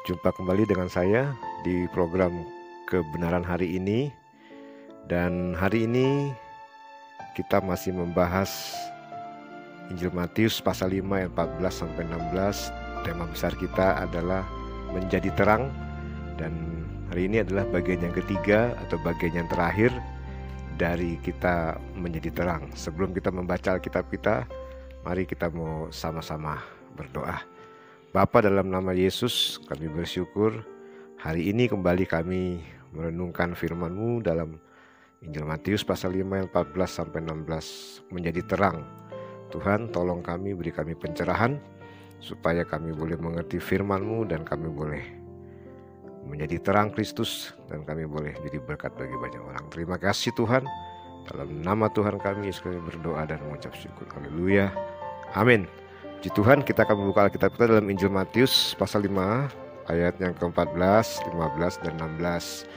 Jumpa kembali dengan saya di program Kebenaran Hari Ini. Dan hari ini kita masih membahas Injil Matius pasal 5 ayat 14-16. Tema besar kita adalah menjadi terang. Dan hari ini adalah bagian yang ketiga atau bagian yang terakhir dari kita menjadi terang. Sebelum kita membaca Alkitab kita, mari kita mau sama-sama berdoa. Bapa, dalam nama Yesus kami bersyukur hari ini kembali kami merenungkan firman-Mu dalam Injil Matius pasal 5 ayat 14-16, menjadi terang. Tuhan, tolong kami, beri kami pencerahan supaya kami boleh mengerti firman-Mu dan kami boleh menjadi terang Kristus dan kami boleh jadi berkat bagi banyak orang. Terima kasih Tuhan, dalam nama Tuhan kami Yesus kami berdoa dan mengucap syukur. Haleluya, amin. Puji Tuhan, kita akan membuka Alkitab kita dalam Injil Matius pasal 5 ayat yang ke-14, 15 dan 16.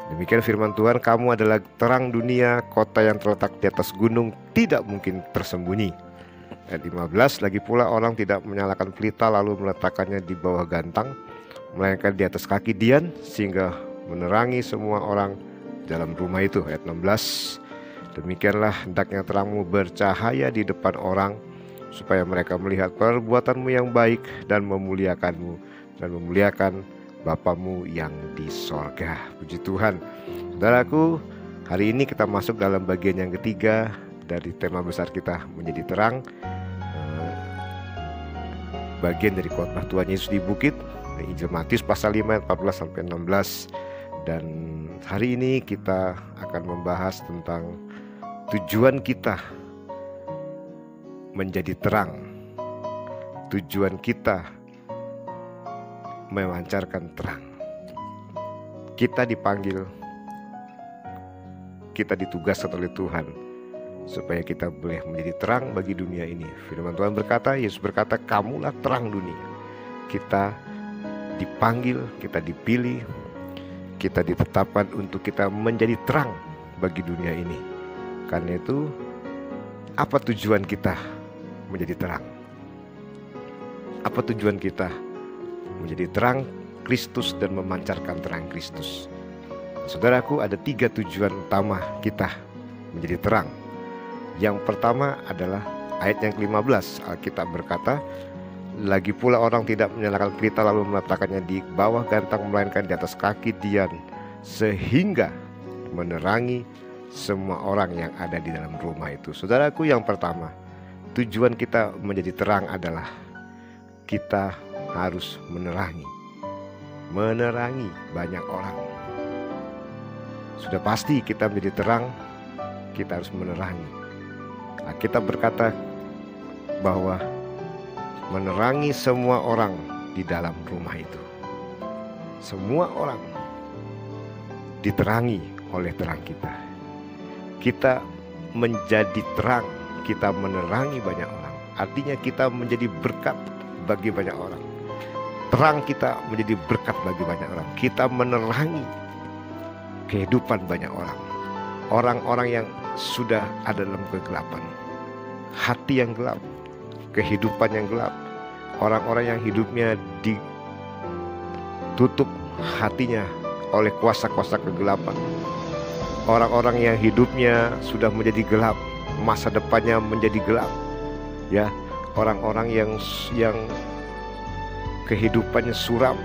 Demikian firman Tuhan, kamu adalah terang dunia, kota yang terletak di atas gunung tidak mungkin tersembunyi. Ayat 15, lagi pula orang tidak menyalakan pelita lalu meletakkannya di bawah gantang, melainkan di atas kaki dian sehingga menerangi semua orang dalam rumah itu. Ayat 16, demikianlah hendaknya terangmu bercahaya di depan orang, supaya mereka melihat perbuatanmu yang baik dan memuliakanmu dan memuliakan Bapamu yang di sorga. Puji Tuhan. Saudaraku, hari ini kita masuk dalam bagian yang ketiga dari tema besar kita menjadi terang. Bagian dari khotbah Tuhan Yesus di bukit, Injil Matius pasal 5 ayat 14-16. Dan hari ini kita akan membahas tentang tujuan kita menjadi terang. Tujuan kita memancarkan terang. Kita dipanggil, kita ditugaskan oleh Tuhan supaya kita boleh menjadi terang bagi dunia ini. Firman Tuhan berkata, Yesus berkata, kamulah terang dunia. Kita dipanggil, kita dipilih, kita ditetapkan untuk kita menjadi terang bagi dunia ini. Karena itu, apa tujuan kita menjadi terang? Apa tujuan kita menjadi terang Kristus dan memancarkan terang Kristus? Saudaraku, ada 3 tujuan utama kita menjadi terang. Yang pertama adalah ayat yang ke-15. Alkitab berkata, lagi pula orang tidak menyalakan pelita lalu meletakkannya di bawah gantang, melainkan di atas kaki dian, sehingga menerangi semua orang yang ada di dalam rumah itu. Saudaraku, yang pertama, tujuan kita menjadi terang adalah kita harus menerangi banyak orang. Sudah pasti kita menjadi terang, kita harus menerangi. Kita berkata bahwa menerangi semua orang di dalam rumah itu. Semua orang diterangi oleh terang kita. Kita menjadi terang, kita menerangi banyak orang. Artinya kita menjadi berkat bagi banyak orang. Terang kita menjadi berkat bagi banyak orang. Kita menerangi kehidupan banyak orang. Orang-orang yang sudah ada dalam kegelapan, hati yang gelap, kehidupan yang gelap. Orang-orang yang hidupnya ditutup hatinya oleh kuasa-kuasa kegelapan. Orang-orang yang hidupnya sudah menjadi gelap, masa depannya menjadi gelap. Ya, orang-orang yang kehidupannya suram,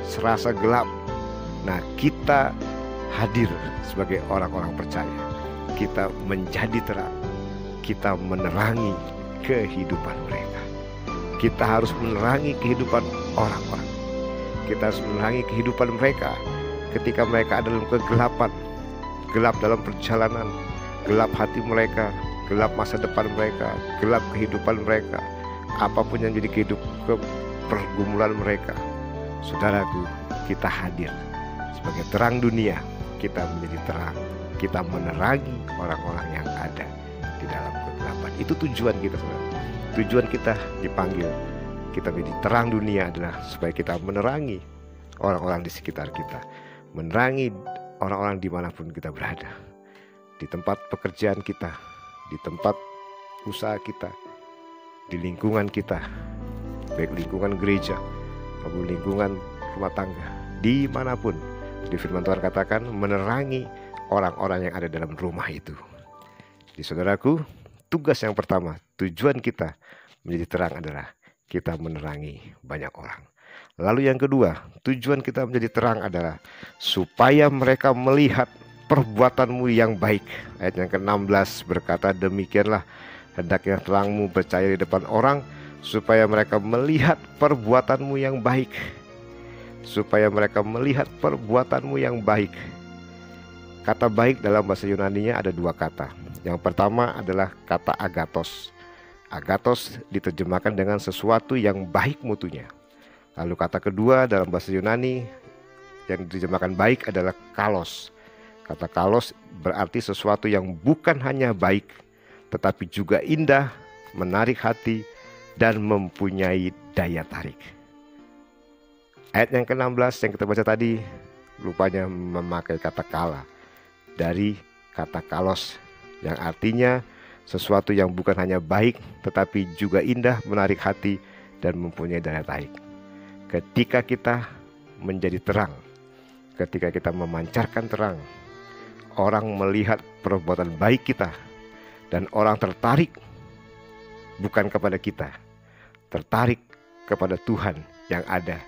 serasa gelap. Nah, kita hadir sebagai orang-orang percaya. Kita menjadi terang. Kita menerangi kehidupan mereka. Kita harus menerangi kehidupan orang-orang. Kita harus menerangi kehidupan mereka ketika mereka ada dalam kegelapan, gelap dalam perjalanan, gelap hati mereka, gelap masa depan mereka, gelap kehidupan mereka, apapun yang jadi pergumulan mereka. Saudaraku, kita hadir sebagai terang dunia. Kita menjadi terang, kita menerangi orang-orang yang ada di dalam kegelapan. Itu tujuan kita, saudara. Tujuan kita dipanggil, kita menjadi terang dunia adalah supaya kita menerangi orang-orang di sekitar kita, menerangi orang-orang dimanapun kita berada, di tempat pekerjaan kita, di tempat usaha kita, di lingkungan kita, baik lingkungan gereja maupun lingkungan rumah tangga, dimanapun. Di firman Tuhan katakan menerangi orang-orang yang ada dalam rumah itu. Di saudaraku, tugas yang pertama, tujuan kita menjadi terang adalah kita menerangi banyak orang. Lalu yang kedua, tujuan kita menjadi terang adalah supaya mereka melihat perbuatanmu yang baik. Ayat yang ke-16 berkata, demikianlah hendaknya terangmu bercahaya di depan orang, supaya mereka melihat perbuatanmu yang baik. Supaya mereka melihat perbuatanmu yang baik. Kata baik dalam bahasa Yunani-nya ada dua kata. Yang pertama adalah kata agathos. Agathos diterjemahkan dengan sesuatu yang baik mutunya. Lalu kata kedua dalam bahasa Yunani yang diterjemahkan baik adalah kalos. Kata kalos berarti sesuatu yang bukan hanya baik, tetapi juga indah, menarik hati, dan mempunyai daya tarik. Ayat yang ke-16 yang kita baca tadi rupanya memakai kata kala dari kata kalos, yang artinya sesuatu yang bukan hanya baik tetapi juga indah, menarik hati, dan mempunyai daya tarik. Ketika kita menjadi terang, ketika kita memancarkan terang, orang melihat perbuatan baik kita, dan orang tertarik bukan kepada kita, tertarik kepada Tuhan yang ada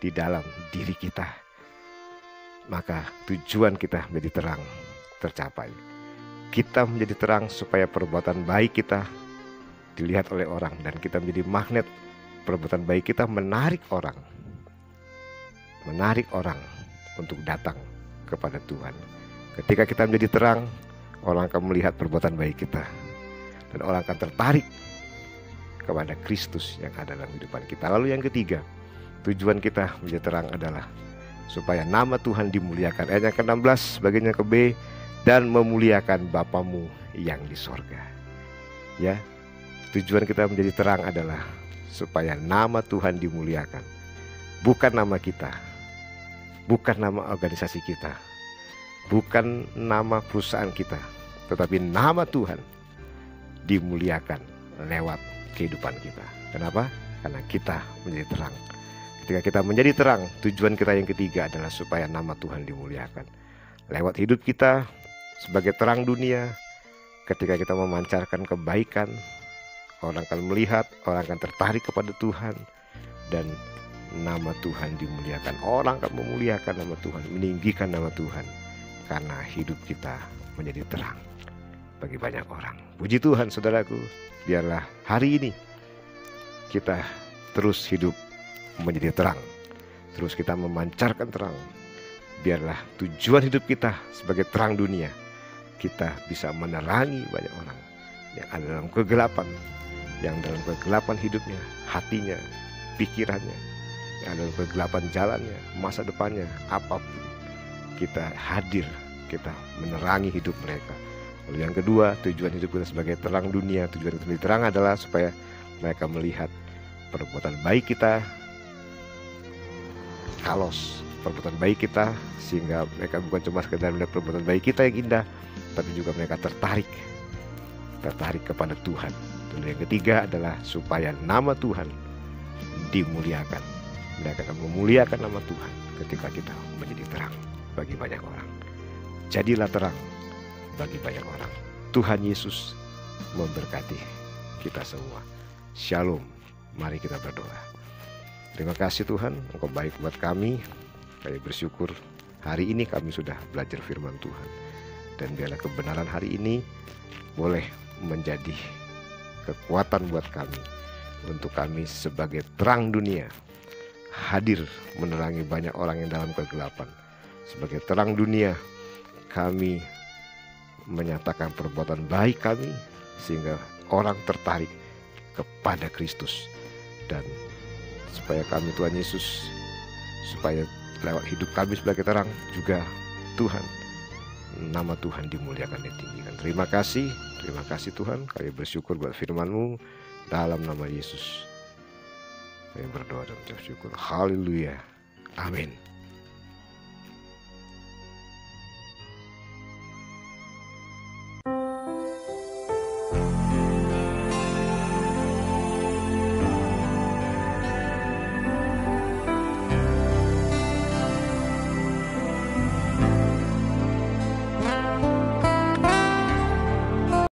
di dalam diri kita. Maka tujuan kita menjadi terang tercapai. Kita menjadi terang supaya perbuatan baik kita dilihat oleh orang, dan kita menjadi magnet. Perbuatan baik kita menarik orang untuk datang kepada Tuhan. Ketika kita menjadi terang, orang akan melihat perbuatan baik kita, dan orang akan tertarik kepada Kristus yang ada dalam kehidupan kita. Lalu yang ketiga, tujuan kita menjadi terang adalah supaya nama Tuhan dimuliakan. Ayat yang ke-16 bagiannya ke B, dan memuliakan Bapamu yang di sorga. Ya, tujuan kita menjadi terang adalah supaya nama Tuhan dimuliakan. Bukan nama kita, bukan nama organisasi kita, bukan nama perusahaan kita, tetapi nama Tuhan dimuliakan lewat kehidupan kita. Kenapa? Karena kita menjadi terang. Ketika kita menjadi terang, tujuan kita yang ketiga adalah supaya nama Tuhan dimuliakan lewat hidup kita sebagai terang dunia. Ketika kita memancarkan kebaikan, orang akan melihat, orang akan tertarik kepada Tuhan, dan nama Tuhan dimuliakan. Orang akan memuliakan nama Tuhan, meninggikan nama Tuhan, karena hidup kita menjadi terang bagi banyak orang. Puji Tuhan saudaraku, biarlah hari ini kita terus hidup menjadi terang, terus kita memancarkan terang. Biarlah tujuan hidup kita sebagai terang dunia, kita bisa menerangi banyak orang yang ada dalam kegelapan, yang dalam kegelapan hidupnya, hatinya, pikirannya, yang ada dalam kegelapan jalannya, masa depannya, apapun. Kita hadir, kita menerangi hidup mereka. Lalu yang kedua, tujuan hidup kita sebagai terang dunia, tujuan kita menjadi terang adalah supaya mereka melihat perbuatan baik kita, kalos perbuatan baik kita, sehingga mereka bukan cuma sekedar melihat perbuatan baik kita yang indah, tapi juga mereka tertarik kepada Tuhan. Dan yang ketiga adalah supaya nama Tuhan dimuliakan. Mereka akan memuliakan nama Tuhan ketika kita menjadi terang bagi banyak orang. Jadilah terang bagi banyak orang. Tuhan Yesus memberkati kita semua. Shalom. Mari kita berdoa. Terima kasih Tuhan, Engkau baik buat kami. Kami bersyukur hari ini kami sudah belajar firman Tuhan. Dan biarlah kebenaran hari ini boleh menjadi kekuatan buat kami, untuk kami sebagai terang dunia hadir menerangi banyak orang yang dalam kegelapan. Sebagai terang dunia kami menyatakan perbuatan baik kami, sehingga orang tertarik kepada Kristus. Dan supaya kami Tuhan Yesus, supaya lewat hidup kami sebagai terang juga Tuhan, nama Tuhan dimuliakan dan ditinggikan. Terima kasih Tuhan. Kami bersyukur buat firman-Mu dalam nama Yesus. Kami berdoa dan bersyukur. Haleluya. Amin.